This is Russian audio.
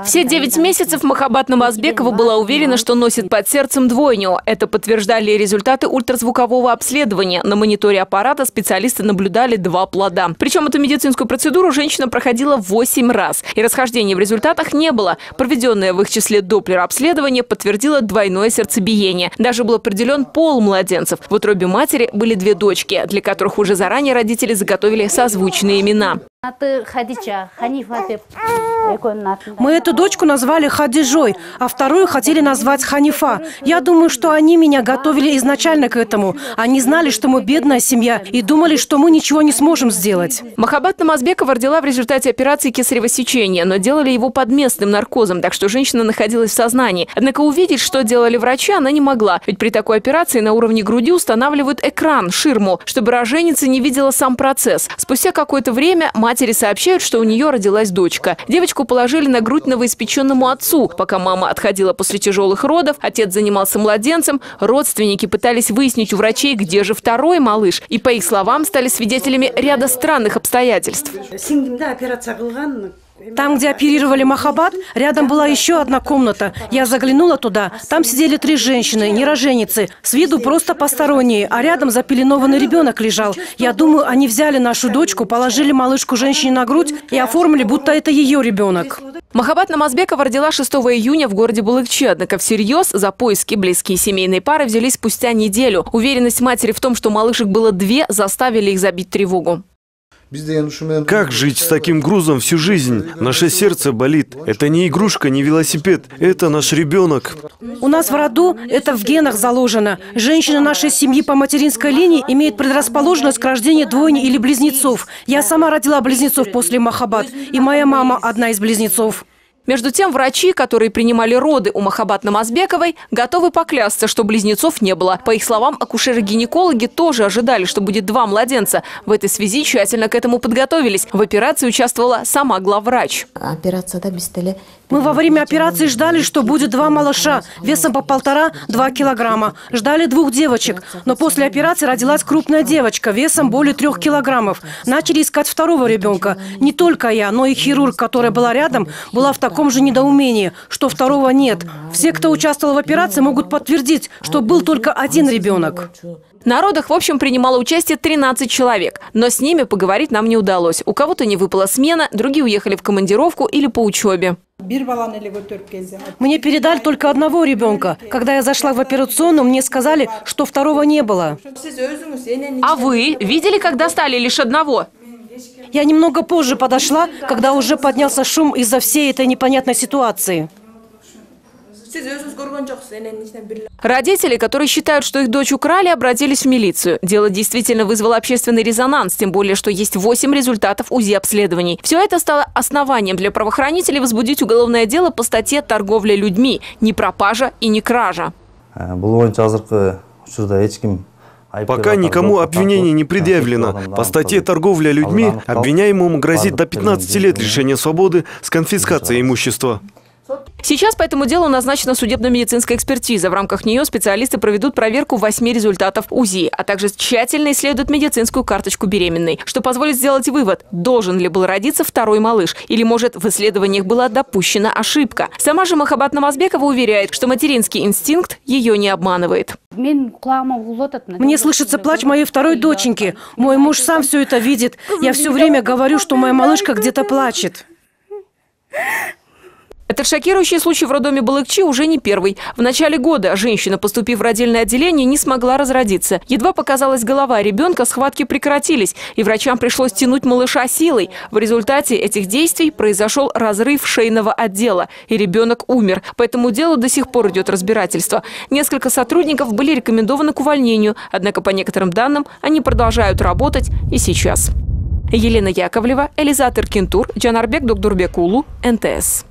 Все 9 месяцев Махаббат Намазбекова была уверена, что носит под сердцем двойню. Это подтверждали результаты ультразвукового обследования. На мониторе аппарата специалисты наблюдали 2 плода. Причем эту медицинскую процедуру женщина проходила 8 раз. И расхождений в результатах не было. Проведенное в их числе доплер-обследование подтвердило двойное сердцебиение. Даже был определен пол младенцев. В утробе матери были 2 дочки, для которых уже заранее родители заготовили созвучные имена. Мы эту дочку назвали Хадижой, а вторую хотели назвать Ханифа. Я думаю, что они меня готовили изначально к этому. Они знали, что мы бедная семья, и думали, что мы ничего не сможем сделать. Махаббат Намазбекова родила в результате операции кесарево сечения, но делали его под местным наркозом, так что женщина находилась в сознании. Однако увидеть, что делали врачи, она не могла. Ведь при такой операции на уровне груди устанавливают экран, ширму, чтобы роженица не видела сам процесс. Спустя какое-то время матери сообщают, что у нее родилась дочка. Девочку положили на грудь новоиспеченному отцу. Пока мама отходила после тяжелых родов, отец занимался младенцем, родственники пытались выяснить у врачей, где же второй малыш. И, по их словам, стали свидетелями ряда странных обстоятельств. Там, где оперировали Махаббат, рядом была еще одна комната. Я заглянула туда. Там сидели 3 женщины, нероженицы. С виду просто посторонние, а рядом запеленованный ребенок лежал. Я думаю, они взяли нашу дочку, положили малышку женщине на грудь и оформили, будто это ее ребенок. Махаббат Намазбекова родила 6 июня в городе Булыкчи. Однако всерьез за поиски близкие семейной пары взялись спустя неделю. Уверенность матери в том, что малышек было 2, заставили их забить тревогу. Как жить с таким грузом всю жизнь? Наше сердце болит. Это не игрушка, не велосипед. Это наш ребенок. У нас в роду это в генах заложено. Женщина нашей семьи по материнской линии имеет предрасположенность к рождению двойни или близнецов. Я сама родила близнецов после Махаббат. И моя мама одна из близнецов. Между тем, врачи, которые принимали роды у Махаббат Намазбековой, готовы поклясться, что близнецов не было. По их словам, акушеры-гинекологи тоже ожидали, что будет 2 младенца. В этой связи тщательно к этому подготовились. В операции участвовала сама главврач. Мы во время операции ждали, что будет 2 малыша, весом по 1,5–2 килограмма. Ждали 2 девочек. Но после операции родилась крупная девочка, весом более 3 килограммов. Начали искать второго ребенка. Не только я, но и хирург, которая была рядом, была в таком же недоумении, что второго нет. Все, кто участвовал в операции, могут подтвердить, что был только 1 ребенок. На родах, в общем, принимало участие 13 человек. Но с ними поговорить нам не удалось. У кого-то не выпала смена, другие уехали в командировку или по учебе. Мне передали только 1 ребенка. Когда я зашла в операционную, мне сказали, что второго не было. А вы видели, как достали лишь 1? Я немного позже подошла, когда уже поднялся шум из-за всей этой непонятной ситуации. Родители, которые считают, что их дочь украли, обратились в милицию. Дело действительно вызвало общественный резонанс, тем более, что есть 8 результатов УЗИ-обследований. Все это стало основанием для правоохранителей возбудить уголовное дело по статье «Торговля людьми». Не пропажа и не кража. Пока никому обвинение не предъявлено. По статье «Торговля людьми» обвиняемому грозит до 15 лет лишения свободы с конфискацией имущества. Сейчас по этому делу назначена судебно-медицинская экспертиза. В рамках нее специалисты проведут проверку 8 результатов УЗИ, а также тщательно исследуют медицинскую карточку беременной, что позволит сделать вывод, должен ли был родиться второй малыш, или, может, в исследованиях была допущена ошибка. Сама же Махаббат Намазбекова уверяет, что материнский инстинкт ее не обманывает. Мне слышится плач моей второй доченьки. Мой муж сам все это видит. Я все время говорю, что моя малышка где-то плачет. Этот шокирующий случай в роддоме Булыкчи уже не первый. В начале года женщина, поступив в родильное отделение, не смогла разродиться. Едва показалась голова ребенка, схватки прекратились, и врачам пришлось тянуть малыша силой. В результате этих действий произошел разрыв шейного отдела, и ребенок умер. По этому делу до сих пор идет разбирательство. Несколько сотрудников были рекомендованы к увольнению, однако, по некоторым данным, они продолжают работать и сейчас. Елена Яковлева, Элизат Иркентур, Джанарбек Докдурбекулу, НТС.